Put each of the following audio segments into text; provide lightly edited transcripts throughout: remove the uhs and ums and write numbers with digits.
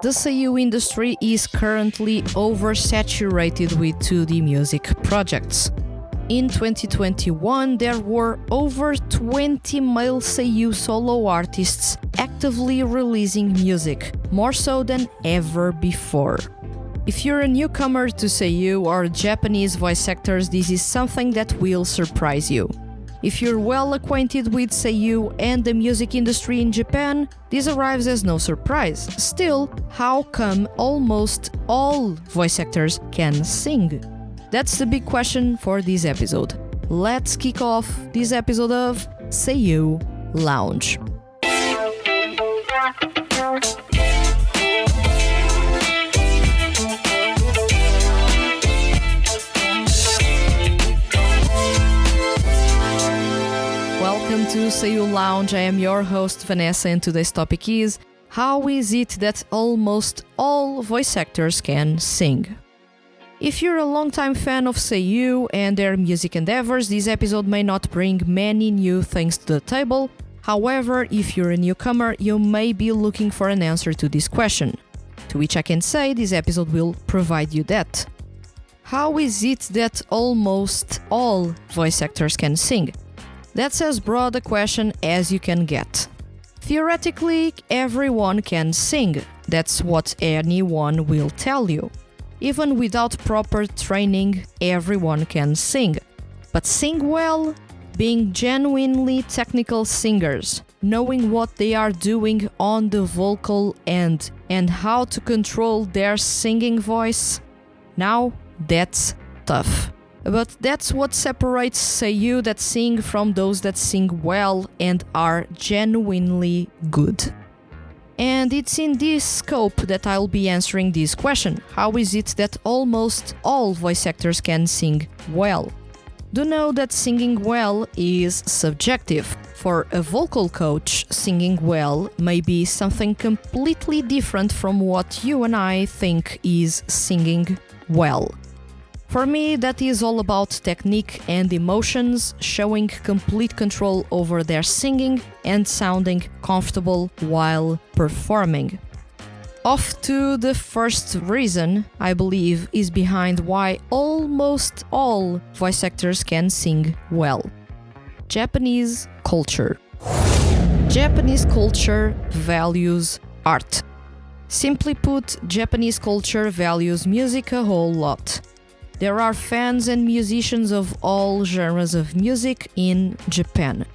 The Seiyuu industry is currently oversaturated with 2D music projects. In 2021, there were over 20 male Seiyuu solo artists actively releasing music, more so than ever before. If you're a newcomer to Seiyuu or Japanese voice actors, this is something that will surprise you. If you're well acquainted with Seiyuu and the music industry in Japan, this arrives as no surprise. Still, how come almost all voice actors can sing? That's the big question for this episode. Let's kick off this episode of Seiyuu Lounge. Welcome to Seiyuu Lounge. I am your host Vanessa, and today's topic is: how is it that almost all voice actors can sing? If you're a longtime fan of Seiyuu and their music endeavors, this episode may not bring many new things to the table. However, if you're a newcomer, you may be looking for an answer to this question. To which I can say this episode will provide you that. How is it that almost all voice actors can sing? That's as broad a question as you can get. Theoretically, everyone can sing. That's what anyone will tell you. Even without proper training, everyone can sing. But sing well? Being genuinely technical singers, knowing what they are doing on the vocal end and how to control their singing voice? Now, that's tough. But that's what separates Seiyuu that sing from those that sing well and are genuinely good. And it's in this scope that I'll be answering this question. How is it that almost all voice actors can sing well? Do know that singing well is subjective. For a vocal coach, singing well may be something completely different from what you and I think is singing well. For me, that is all about technique and emotions, showing complete control over their singing and sounding comfortable while performing. Off to the first reason, I believe, is behind why almost all voice actors can sing well. Japanese culture. Japanese culture values art. Simply put, Japanese culture values music a whole lot. There are fans and musicians of all genres of music in Japan.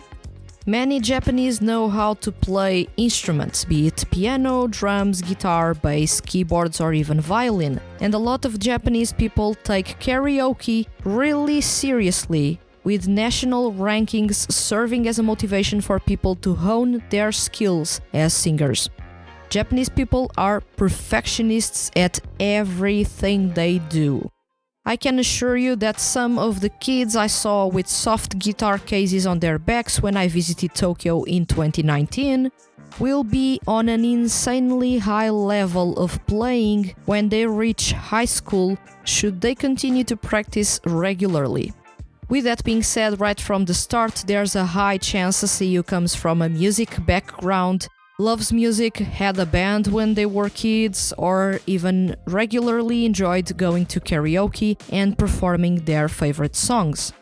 Many Japanese know how to play instruments, be it piano, drums, guitar, bass, keyboards, or even violin. And a lot of Japanese people take karaoke really seriously, with national rankings serving as a motivation for people to hone their skills as singers. Japanese people are perfectionists at everything they do. I can assure you that some of the kids I saw with soft guitar cases on their backs when I visited Tokyo in 2019 will be on an insanely high level of playing when they reach high school, should they continue to practice regularly. With that being said, right from the start, there's a high chance Seiyuu comes from a music background, loves music, had a band when they were kids, or even regularly enjoyed going to karaoke and performing their favorite songs.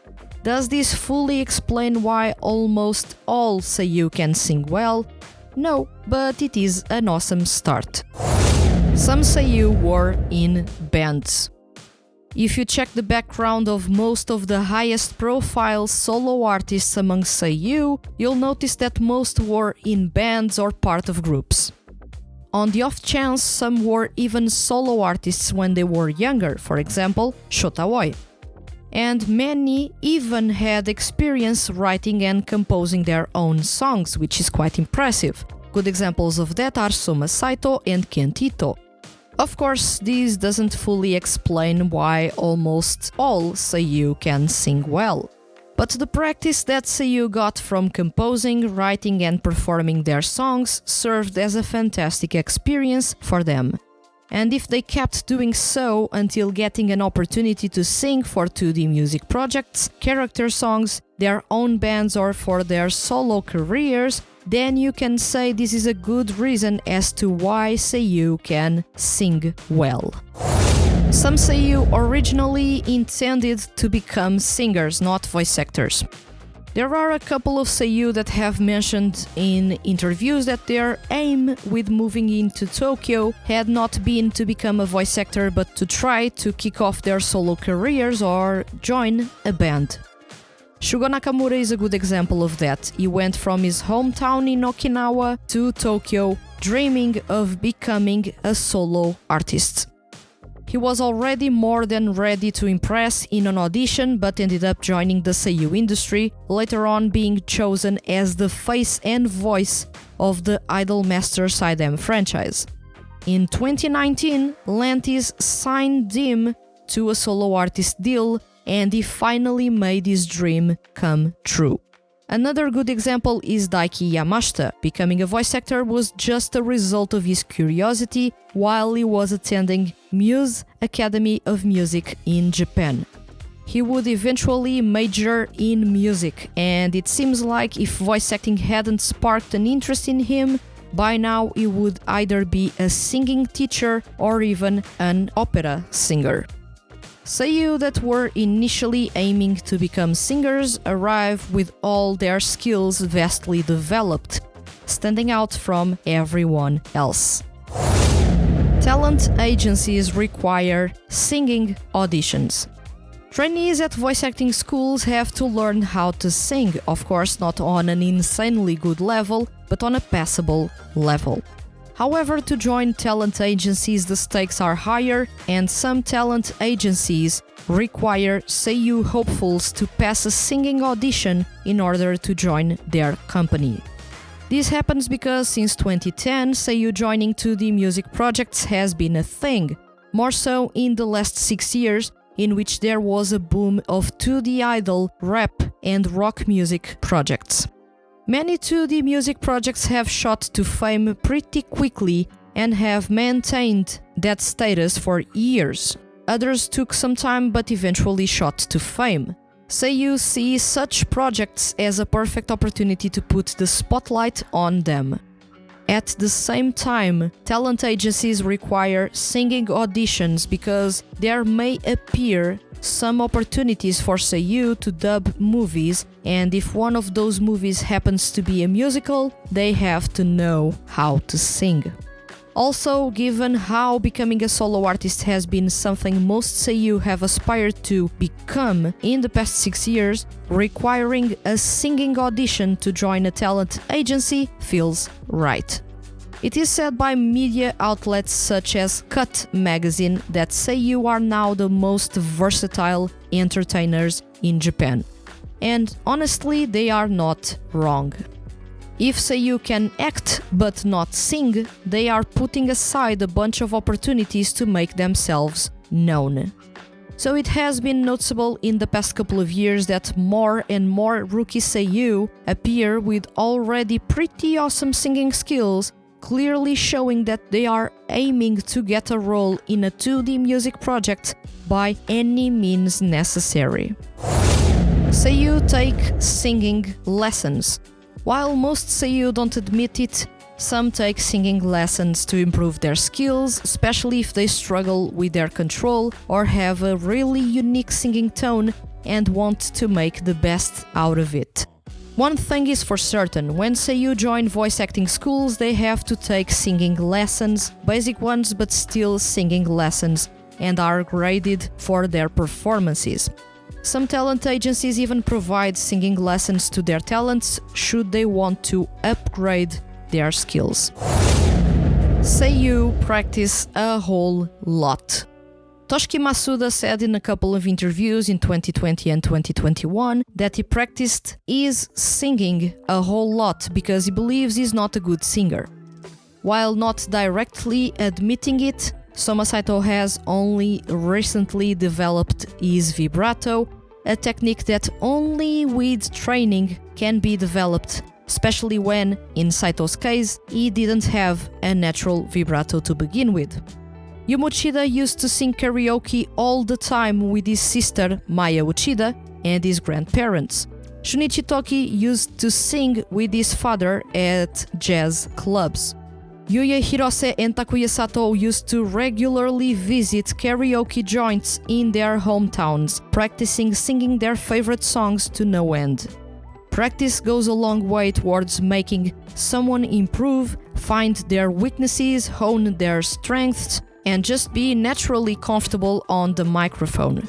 Does this fully explain why almost all Seiyuu can sing well? No, but it is an awesome start. Some Seiyuu were in bands. If you check the background of most of the highest profile solo artists among Seiyuu, you'll notice that most were in bands or part of groups. On the off chance, some were even solo artists when they were younger, for example, Shota Oi. And many even had experience writing and composing their own songs, which is quite impressive. Good examples of that are Soma Saito and Kentito. Of course, this doesn't fully explain why almost all Seiyuu can sing well. But the practice that Seiyuu got from composing, writing and performing their songs served as a fantastic experience for them. And if they kept doing so until getting an opportunity to sing for 2D music projects, character songs, their own bands or for their solo careers, then you can say this is a good reason as to why Seiyu can sing well. Some Seiyu originally intended to become singers, not voice actors. There are a couple of Seiyu that have mentioned in interviews that their aim with moving into Tokyo had not been to become a voice actor but to try to kick off their solo careers or join a band. Shugo Nakamura is a good example of that. He went from his hometown in Okinawa to Tokyo, dreaming of becoming a solo artist. He was already more than ready to impress in an audition, but ended up joining the Seiyu industry, later on being chosen as the face and voice of the Idolmaster Side-M franchise. In 2019, Lantis signed him to a solo artist deal, and he finally made his dream come true. Another good example is Daiki Yamashita. Becoming a voice actor was just a result of his curiosity while he was attending Muse Academy of Music in Japan. He would eventually major in music, and it seems like if voice acting hadn't sparked an interest in him, by now he would either be a singing teacher or even an opera singer. Seiyu that were initially aiming to become singers arrive with all their skills vastly developed, standing out from everyone else. Talent agencies require singing auditions. Trainees at voice acting schools have to learn how to sing, of course not on an insanely good level, but on a passable level. However, to join talent agencies the stakes are higher, and some talent agencies require Seiyu hopefuls to pass a singing audition in order to join their company. This happens because since 2010, Seiyu joining 2D music projects has been a thing, more so in the last 6 years, in which there was a boom of 2D idol, rap and rock music projects. Many 2D music projects have shot to fame pretty quickly and have maintained that status for years. Others took some time but eventually shot to fame. Seiyu see such projects as a perfect opportunity to put the spotlight on them. At the same time, talent agencies require singing auditions because there may appear some opportunities for Seiyu to dub movies, and if one of those movies happens to be a musical, they have to know how to sing. Also, given how becoming a solo artist has been something most Seiyu have aspired to become in the past 6 years, requiring a singing audition to join a talent agency feels right. It is said by media outlets such as Cut magazine that Seiyu are now the most versatile entertainers in Japan. And honestly, they are not wrong. If Seiyu can act but not sing, they are putting aside a bunch of opportunities to make themselves known. So it has been noticeable in the past couple of years that more and more rookie Seiyu appear with already pretty awesome singing skills, clearly showing that they are aiming to get a role in a 2D music project by any means necessary. Seiyu take singing lessons. While most Seiyu don't admit it, some take singing lessons to improve their skills, especially if they struggle with their control or have a really unique singing tone and want to make the best out of it. One thing is for certain, when Seiyu join voice acting schools, they have to take singing lessons, basic ones but still singing lessons, and are graded for their performances. Some talent agencies even provide singing lessons to their talents should they want to upgrade their skills. Seiyu practice a whole lot. Toshiki Masuda said in a couple of interviews in 2020 and 2021 that he practiced his singing a whole lot because he believes he's not a good singer. While not directly admitting it, Soma Saito has only recently developed his vibrato, a technique that only with training can be developed, especially when, in Saito's case, he didn't have a natural vibrato to begin with. Yumo Uchida used to sing karaoke all the time with his sister Maya Uchida and his grandparents. Shunichi Toki used to sing with his father at jazz clubs. Yuya Hirose and Takuya Sato used to regularly visit karaoke joints in their hometowns, practicing singing their favorite songs to no end. Practice goes a long way towards making someone improve, find their weaknesses, hone their strengths, and just be naturally comfortable on the microphone.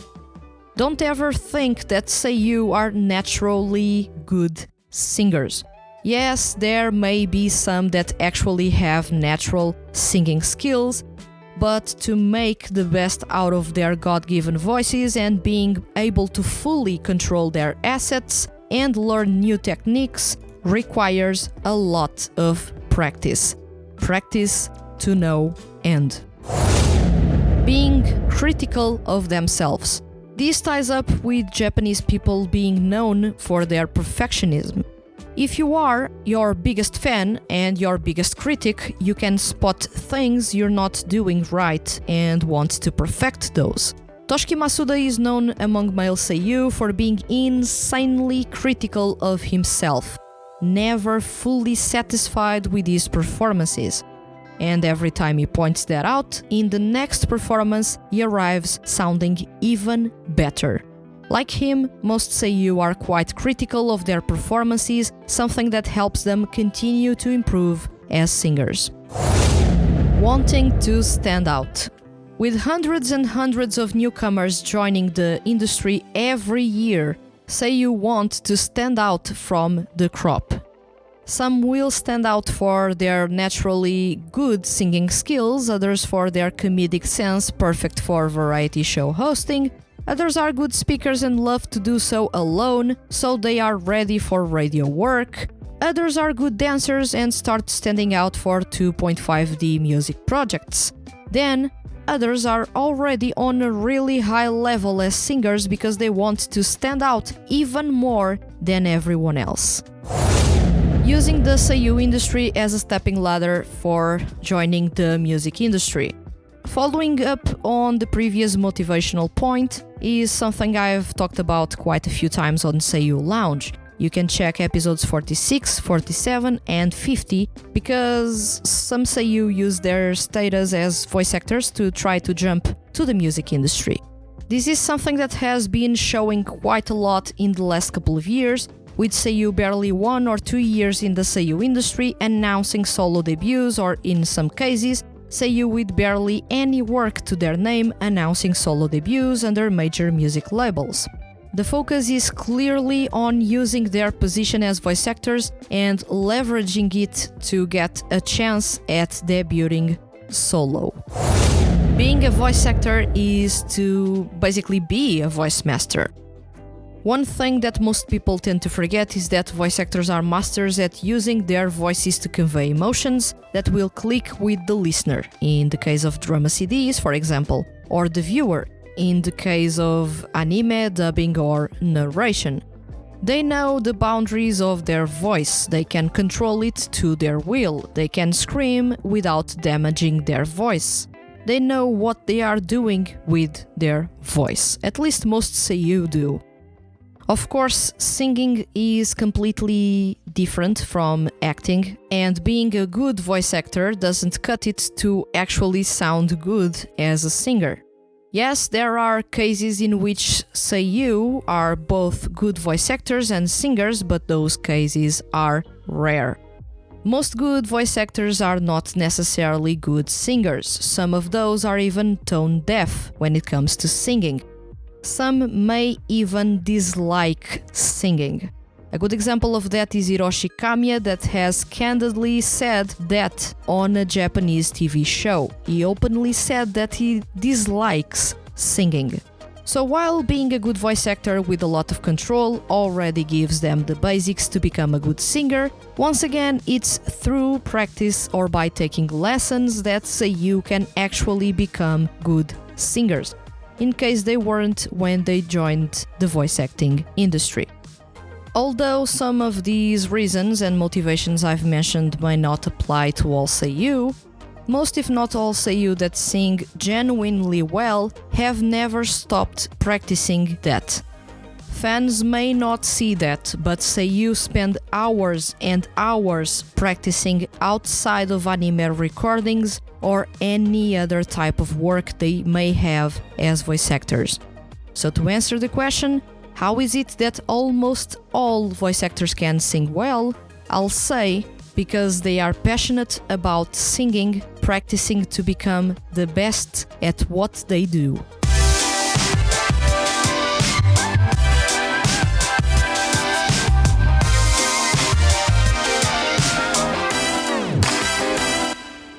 Don't ever think that Seiyu are naturally good singers. Yes, there may be some that actually have natural singing skills, but to make the best out of their God-given voices and being able to fully control their assets and learn new techniques requires a lot of practice. Practice to no end. Being critical of themselves. This ties up with Japanese people being known for their perfectionism. If you are your biggest fan and your biggest critic, you can spot things you're not doing right and want to perfect those. Toshiki Masuda is known among male seiyuu for being insanely critical of himself, never fully satisfied with his performances. And every time he points that out, in the next performance he arrives sounding even better. Like him, most seiyuu are quite critical of their performances, something that helps them continue to improve as singers. Wanting to stand out. With hundreds and hundreds of newcomers joining the industry every year, seiyuu want to stand out from the crop. Some will stand out for their naturally good singing skills, others for their comedic sense, perfect for variety show hosting. Others are good speakers and love to do so alone, so they are ready for radio work. Others are good dancers and start standing out for 2.5D music projects. Then, others are already on a really high level as singers because they want to stand out even more than everyone else. Using the seiyuu industry as a stepping ladder for joining the music industry. Following up on the previous motivational point is something I've talked about quite a few times on Seiyu Lounge. You can check episodes 46, 47 and 50 because some seiyuu use their status as voice actors to try to jump to the music industry. This is something that has been showing quite a lot in the last couple of years, with seiyuu barely 1 or 2 years in the seiyuu industry announcing solo debuts, or in some cases, seiyuu with barely any work to their name announcing solo debuts under major music labels. The focus is clearly on using their position as voice actors and leveraging it to get a chance at debuting solo. Being a voice actor is to basically be a voice master. One thing that most people tend to forget is that voice actors are masters at using their voices to convey emotions that will click with the listener, in the case of drama CDs, for example, or the viewer, in the case of anime, dubbing, or narration. They know the boundaries of their voice, they can control it to their will, they can scream without damaging their voice. They know what they are doing with their voice, at least most seiyuu do. Of course, singing is completely different from acting, and being a good voice actor doesn't cut it to actually sound good as a singer. Yes, there are cases in which seiyuu are both good voice actors and singers, but those cases are rare. Most good voice actors are not necessarily good singers. Some of those are even tone deaf when it comes to singing. Some may even dislike singing. A good example of that is Hiroshi Kamiya, that has candidly said that on a Japanese TV show. He openly said that he dislikes singing. So while being a good voice actor with a lot of control already gives them the basics to become a good singer, once again it's through practice or by taking lessons that seiyuu can actually become good singers, in case they weren't when they joined the voice acting industry. Although some of these reasons and motivations I've mentioned may not apply to all seiyuu, most if not all seiyuu that sing genuinely well have never stopped practicing that. Fans may not see that, but Seiyu spend hours and hours practicing outside of anime recordings or any other type of work they may have as voice actors. So to answer the question, how is it that almost all voice actors can sing well? I'll say because they are passionate about singing, practicing to become the best at what they do.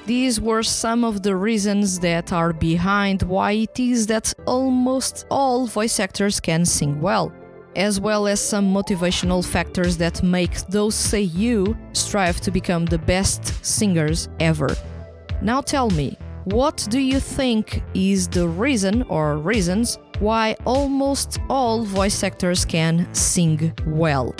These were some of the reasons that are behind why it is that almost all voice actors can sing well, as well as some motivational factors that make those Seiyu strive to become the best singers ever. Now tell me, what do you think is the reason or reasons why almost all voice actors can sing well?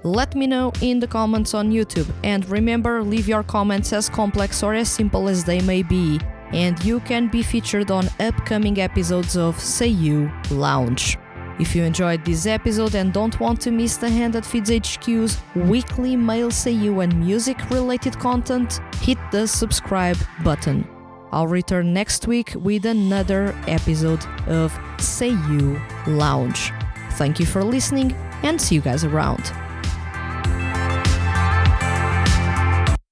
Let me know in the comments on YouTube, and remember, leave your comments as complex or as simple as they may be, and you can be featured on upcoming episodes of Seiyu Lounge. If you enjoyed this episode and don't want to miss the Hand That Feeds HQ's weekly male Seiyu and music-related content, hit the subscribe button. I'll return next week with another episode of Seiyu Lounge. Thank you for listening, and see you guys around.